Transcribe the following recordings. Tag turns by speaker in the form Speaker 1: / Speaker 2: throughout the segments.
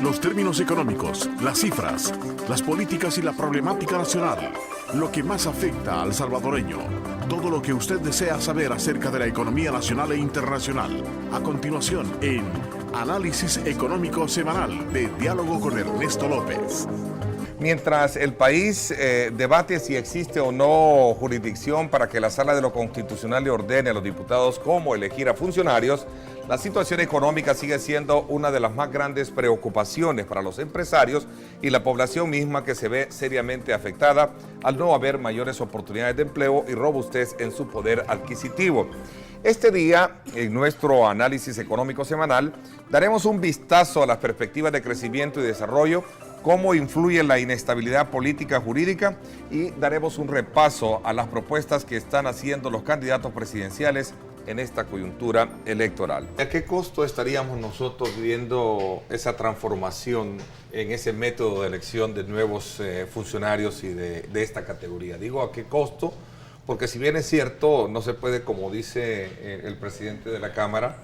Speaker 1: Los términos económicos, las cifras, las políticas y la problemática nacional, lo que más afecta al salvadoreño, todo lo que usted desea saber acerca de la economía nacional e internacional. A continuación, en Análisis Económico Semanal de Diálogo con Ernesto López.
Speaker 2: Mientras el país debate si existe o no jurisdicción para que la Sala de lo Constitucional le ordene a los diputados cómo elegir a funcionarios, la situación económica sigue siendo una de las más grandes preocupaciones para los empresarios y la población misma, que se ve seriamente afectada al no haber mayores oportunidades de empleo y robustez en su poder adquisitivo. Este día, en nuestro análisis económico semanal, daremos un vistazo a las perspectivas de crecimiento y desarrollo, cómo influye la inestabilidad política jurídica, y daremos un repaso a las propuestas que están haciendo los candidatos presidenciales en esta coyuntura electoral. ¿A qué costo estaríamos nosotros viendo esa transformación en ese método de elección de nuevos funcionarios y de esta categoría? Digo, ¿a qué costo? Porque si bien es cierto, no se puede, como dice el presidente de la Cámara,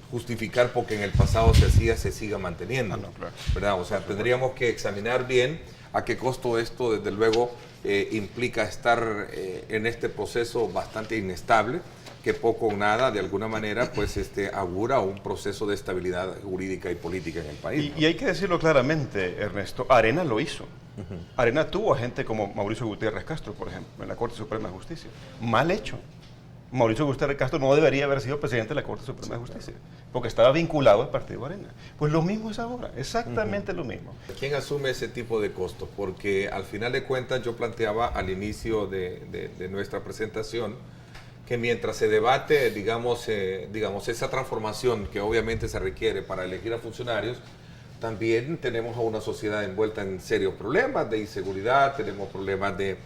Speaker 2: justificar porque en el pasado se hacía, se siga manteniendo, claro, ¿verdad? O sea, tendríamos que examinar bien a qué costo esto, desde luego, implica estar en este proceso bastante inestable, que poco o nada, de alguna manera, pues augura un proceso de estabilidad jurídica y política en el país, ¿no?
Speaker 3: Y hay que decirlo claramente, Ernesto, Arena lo hizo. Arena tuvo a gente como Mauricio Gutiérrez Castro, por ejemplo, en la Corte Suprema de Justicia. Mal hecho. Mauricio Gutiérrez Castro no debería haber sido presidente de la Corte Suprema de Justicia, porque estaba vinculado al partido Arena. Pues lo mismo es ahora, exactamente lo mismo.
Speaker 2: ¿Quién asume ese tipo de costos? Porque al final de cuentas yo planteaba al inicio de nuestra presentación que mientras se debate, digamos, esa transformación que obviamente se requiere para elegir a funcionarios, también tenemos a una sociedad envuelta en serios problemas de inseguridad, tenemos problemas de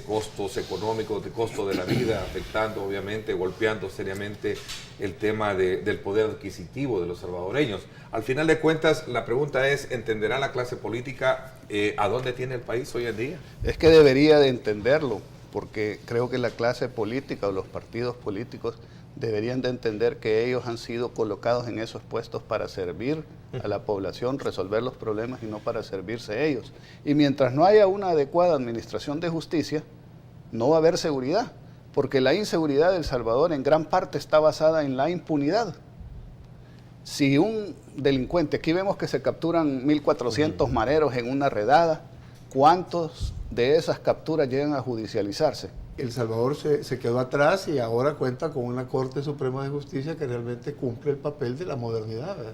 Speaker 2: costos económicos, de costo de la vida, afectando obviamente, golpeando seriamente el tema del poder adquisitivo de los salvadoreños. Al final de cuentas, la pregunta es, ¿entenderá la clase política a dónde tiene el país hoy en día?
Speaker 4: Es que debería de entenderlo, porque creo que la clase política o los partidos políticos deberían de entender que ellos han sido colocados en esos puestos para servir a la población, resolver los problemas y no para servirse ellos. Y mientras no haya una adecuada administración de justicia, no va a haber seguridad, porque la inseguridad de El Salvador en gran parte está basada en la impunidad. Si un delincuente, aquí vemos que se capturan 1.400 mareros en una redada, ¿cuántos de esas capturas llegan a judicializarse?
Speaker 5: El Salvador se quedó atrás y ahora cuenta con una Corte Suprema de Justicia que realmente cumple el papel de la modernidad, ¿verdad?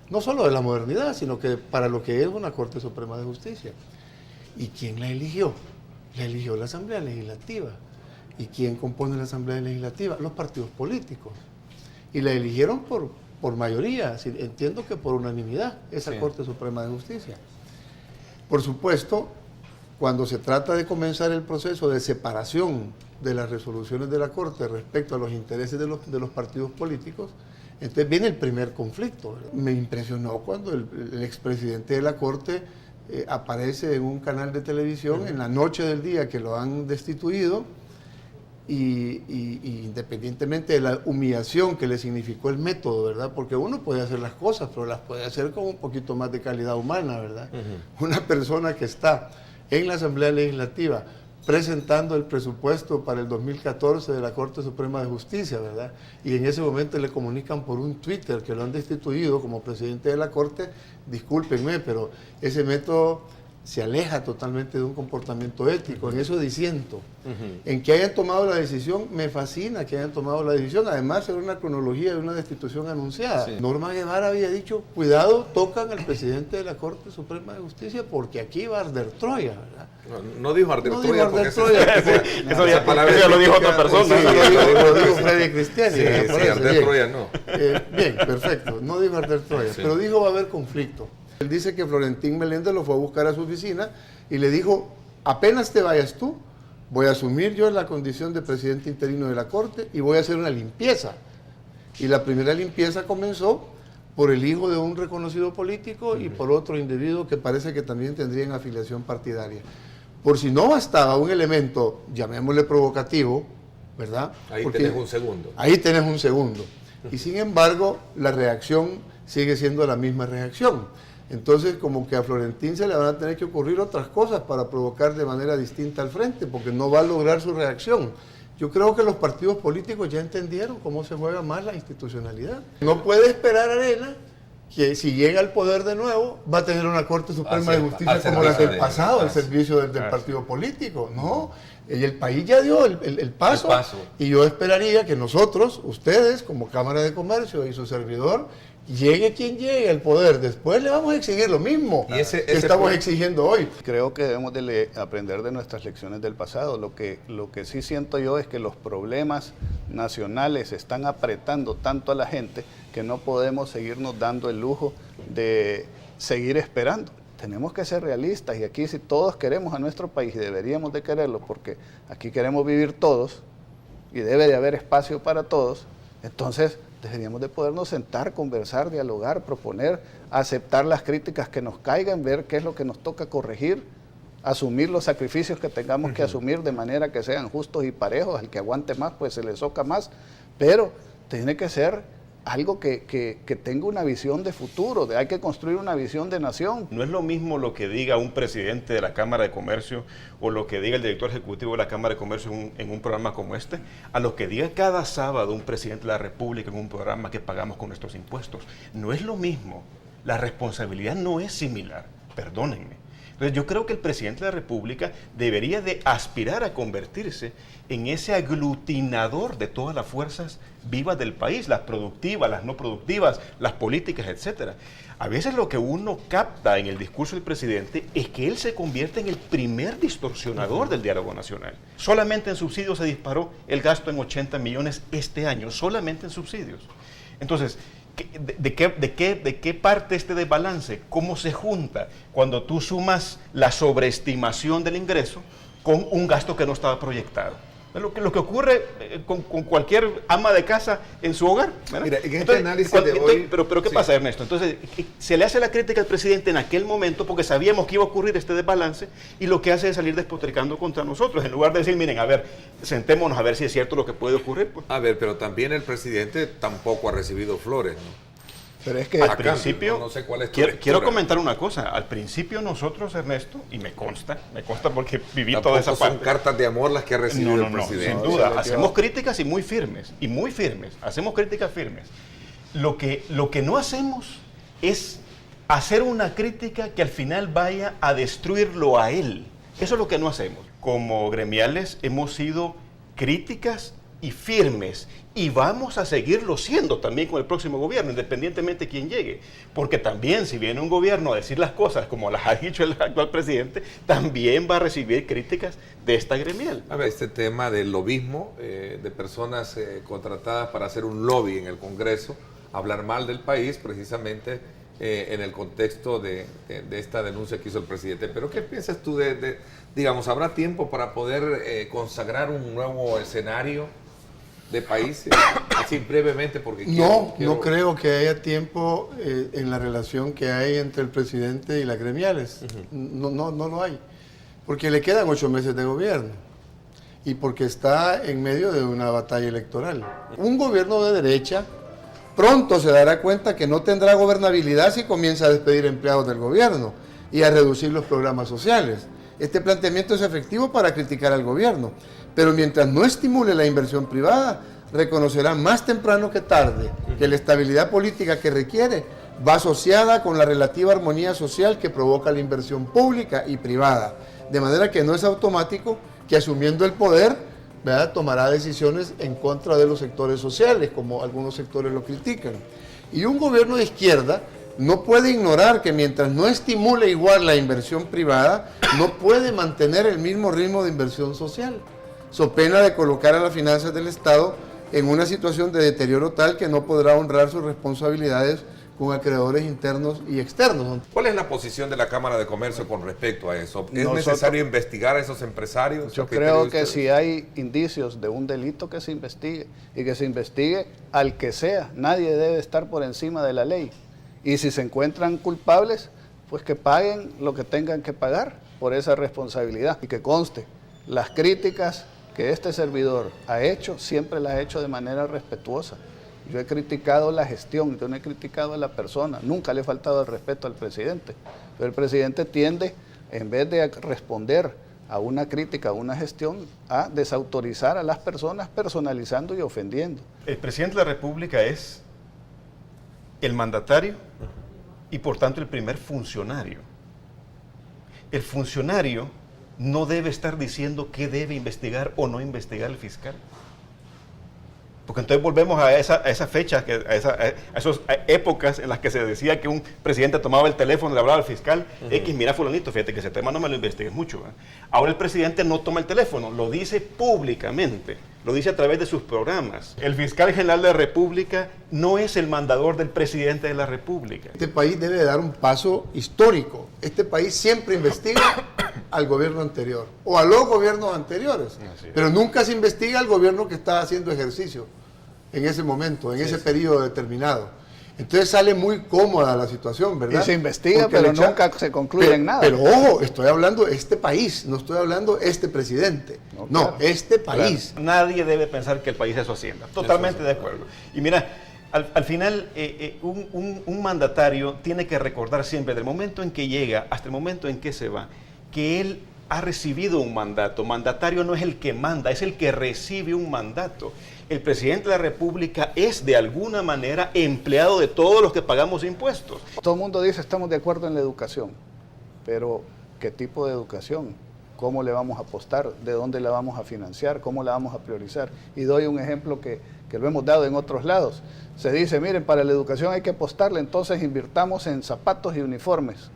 Speaker 5: No solo de la modernidad, sino que para lo que es una Corte Suprema de Justicia. ¿Y quién la eligió? La eligió la Asamblea Legislativa. ¿Y quién compone la Asamblea Legislativa? Los partidos políticos. Y la eligieron por mayoría, entiendo que por unanimidad, esa sí. Corte Suprema de Justicia. Por supuesto, cuando se trata de comenzar el proceso de separación de las resoluciones de la Corte respecto a los intereses de los partidos políticos, entonces viene el primer conflicto. Me impresionó cuando el expresidente de la Corte aparece en un canal de televisión en la noche del día que lo han destituido y independientemente de la humillación que le significó el método, ¿verdad? Porque uno puede hacer las cosas, pero las puede hacer con un poquito más de calidad humana, ¿verdad? Una persona que está en la Asamblea Legislativa presentando el presupuesto para el 2014 de la Corte Suprema de Justicia, ¿verdad? Y en ese momento le comunican por un Twitter que lo han destituido como presidente de la Corte. Discúlpenme, pero ese método se aleja totalmente de un comportamiento ético, en eso disiento. En que hayan tomado la decisión, me fascina que hayan tomado la decisión, además era una cronología de una destitución anunciada. Sí. Norma Guevara había dicho, cuidado, tocan al presidente de la Corte Suprema de Justicia porque aquí va a arder Troya, ¿verdad?
Speaker 2: No dijo arder Troya,
Speaker 5: dijo arder Troya.
Speaker 3: Eso lo dijo otra persona.
Speaker 5: Sí, lo dijo Freddy Cristiani.
Speaker 2: Sí, arder Troya no.
Speaker 5: Bien, perfecto, no dijo arder Troya, sí. Pero dijo va a haber conflicto. Él dice que Florentín Meléndez lo fue a buscar a su oficina y le dijo, apenas te vayas tú, voy a asumir yo la condición de presidente interino de la Corte y voy a hacer una limpieza. Y la primera limpieza comenzó por el hijo de un reconocido político y por otro individuo que parece que también tendrían afiliación partidaria. Por si no bastaba un elemento, llamémosle provocativo, ¿verdad?
Speaker 2: Ahí tenés un segundo.
Speaker 5: Ahí tenés un segundo. Y sin embargo, la reacción sigue siendo la misma reacción. Entonces, como que a Florentín se le van a tener que ocurrir otras cosas para provocar de manera distinta al frente, porque no va a lograr su reacción. Yo creo que los partidos políticos ya entendieron cómo se juega más la institucionalidad. No puede esperar Arena que si llega al poder de nuevo va a tener una Corte Suprema de Justicia como la del pasado, al servicio del partido político. No, y el país ya dio el paso, y yo esperaría que nosotros, ustedes como Cámara de Comercio y su servidor, llegue quien llegue al poder, después le vamos a exigir lo mismo que estamos exigiendo hoy.
Speaker 4: Creo que debemos de aprender de nuestras lecciones del pasado. Lo que sí siento yo es que los problemas nacionales están apretando tanto a la gente que no podemos seguirnos dando el lujo de seguir esperando. Tenemos que ser realistas, y aquí si todos queremos a nuestro país, y deberíamos de quererlo porque aquí queremos vivir todos y debe de haber espacio para todos, entonces deberíamos de podernos sentar, conversar, dialogar, proponer, aceptar las críticas que nos caigan, ver qué es lo que nos toca corregir, asumir los sacrificios que tengamos que asumir de manera que sean justos y parejos. Al que aguante más, pues se le soca más, pero tiene que ser algo que tenga una visión de futuro, hay que construir una visión de nación.
Speaker 3: No es lo mismo lo que diga un presidente de la Cámara de Comercio o lo que diga el director ejecutivo de la Cámara de Comercio en un programa como este, a lo que diga cada sábado un presidente de la República en un programa que pagamos con nuestros impuestos. No es lo mismo, la responsabilidad no es similar, perdónenme. Entonces yo creo que el presidente de la República debería de aspirar a convertirse en ese aglutinador de todas las fuerzas vivas del país, las productivas, las no productivas, las políticas, etcétera. A veces lo que uno capta en el discurso del presidente es que él se convierte en el primer distorsionador del diálogo nacional. Solamente en subsidios se disparó el gasto en 80 millones este año, solamente en subsidios. Entonces, ¿de qué parte este desbalance? ¿Cómo se junta cuando tú sumas la sobreestimación del ingreso con un gasto que no estaba proyectado? Lo que ocurre con cualquier ama de casa en su hogar.
Speaker 2: Mira, en este análisis de hoy...
Speaker 3: Pero ¿qué pasa, Ernesto? Entonces, se le hace la crítica al presidente en aquel momento porque sabíamos que iba a ocurrir este desbalance, y lo que hace es salir despotricando contra nosotros, en lugar de decir, miren, a ver, sentémonos a ver si es cierto lo que puede ocurrir. Pues.
Speaker 2: A ver, pero también el presidente tampoco ha recibido flores, ¿no?
Speaker 4: Pero es que
Speaker 3: al principio,
Speaker 2: no sé cuál es
Speaker 3: quiero comentar una cosa. Al principio nosotros, Ernesto, y me consta porque viví
Speaker 2: tampoco
Speaker 3: toda esa parte.
Speaker 2: Son cartas de amor las que ha recibido el presidente.
Speaker 3: Sin duda, hacemos críticas y muy firmes, hacemos críticas firmes. Lo que no hacemos es hacer una crítica que al final vaya a destruirlo a él. Eso es lo que no hacemos. Como gremiales hemos sido críticas y firmes, y vamos a seguirlo siendo también con el próximo gobierno, independientemente de quién llegue, porque también si viene un gobierno a decir las cosas como las ha dicho el actual presidente, también va a recibir críticas de esta gremial.
Speaker 2: A ver, este tema del lobismo, de personas contratadas para hacer un lobby en el Congreso, hablar mal del país precisamente en el contexto de esta denuncia que hizo el presidente. Pero ¿qué piensas tú digamos, habrá tiempo para poder consagrar un nuevo escenario de país, así brevemente? Porque
Speaker 5: no creo que haya tiempo en la relación que hay entre el presidente y las gremiales. No lo hay, porque le quedan 8 meses de gobierno y porque está en medio de una batalla electoral. Un gobierno de derecha pronto se dará cuenta que no tendrá gobernabilidad si comienza a despedir empleados del gobierno y a reducir los programas sociales. Este planteamiento es efectivo para criticar al gobierno, pero mientras no estimule la inversión privada, reconocerá más temprano que tarde que la estabilidad política que requiere va asociada con la relativa armonía social que provoca la inversión pública y privada, de manera que no es automático que asumiendo el poder, ¿verdad?, tomará decisiones en contra de los sectores sociales, como algunos sectores lo critican. Y un gobierno de izquierda no puede ignorar que mientras no estimule igual la inversión privada, no puede mantener el mismo ritmo de inversión social, so pena de colocar a las finanzas del Estado en una situación de deterioro tal que no podrá honrar sus responsabilidades con acreedores internos y externos.
Speaker 2: ¿Cuál es la posición de la Cámara de Comercio con respecto a eso? ¿Es necesario investigar a esos empresarios?
Speaker 4: Yo creo que si hay indicios de un delito, que se investigue, y que se investigue al que sea. Nadie debe estar por encima de la ley. Y si se encuentran culpables, pues que paguen lo que tengan que pagar por esa responsabilidad. Y que conste, las críticas que este servidor ha hecho, siempre las ha hecho de manera respetuosa. Yo he criticado la gestión, yo no he criticado a la persona, nunca le he faltado el respeto al presidente. Pero el presidente tiende, en vez de responder a una crítica, a una gestión, a desautorizar a las personas personalizando y ofendiendo.
Speaker 3: El presidente de la República es el mandatario y por tanto el primer funcionario. El funcionario no debe estar diciendo qué debe investigar o no investigar el fiscal. Porque entonces volvemos a esa fecha, a esas épocas en las que se decía que un presidente tomaba el teléfono y le hablaba al fiscal, X, mira fulanito, fíjate que ese tema no me lo investigues mucho. Ahora el presidente no toma el teléfono, lo dice públicamente, lo dice a través de sus programas. El fiscal general de la República no es el mandador del presidente de la República.
Speaker 5: Este país debe dar un paso histórico. Este país siempre investiga al gobierno anterior o a los gobiernos anteriores, pero nunca se investiga al gobierno que está haciendo ejercicio en ese momento, en ese periodo determinado. Entonces sale muy cómoda la situación, ¿verdad?
Speaker 4: Y se investiga,
Speaker 5: porque
Speaker 4: pero nunca se concluye en nada.
Speaker 5: Pero ojo, estoy hablando de este país, no estoy hablando de este presidente. No, este país.
Speaker 3: Claro. Nadie debe pensar que el país es su hacienda. Totalmente de acuerdo. Y mira, al final, un mandatario tiene que recordar siempre, del momento en que llega hasta el momento en que se va, que él ha recibido un mandato. Mandatario no es el que manda, es el que recibe un mandato. El presidente de la República es de alguna manera empleado de todos los que pagamos impuestos.
Speaker 4: Todo el mundo dice estamos de acuerdo en la educación, pero ¿qué tipo de educación? ¿Cómo le vamos a apostar? ¿De dónde la vamos a financiar? ¿Cómo la vamos a priorizar? Y doy un ejemplo que lo hemos dado en otros lados. Se dice, miren, para la educación hay que apostarle, entonces invirtamos en zapatos y uniformes.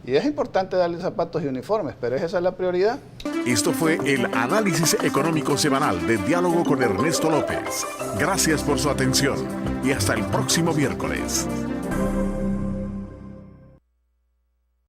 Speaker 4: Y es importante darle zapatos y uniformes, pero ¿es esa la prioridad?
Speaker 1: Esto fue el análisis económico semanal de Diálogo con Ernesto López. Gracias por su atención y hasta el próximo miércoles.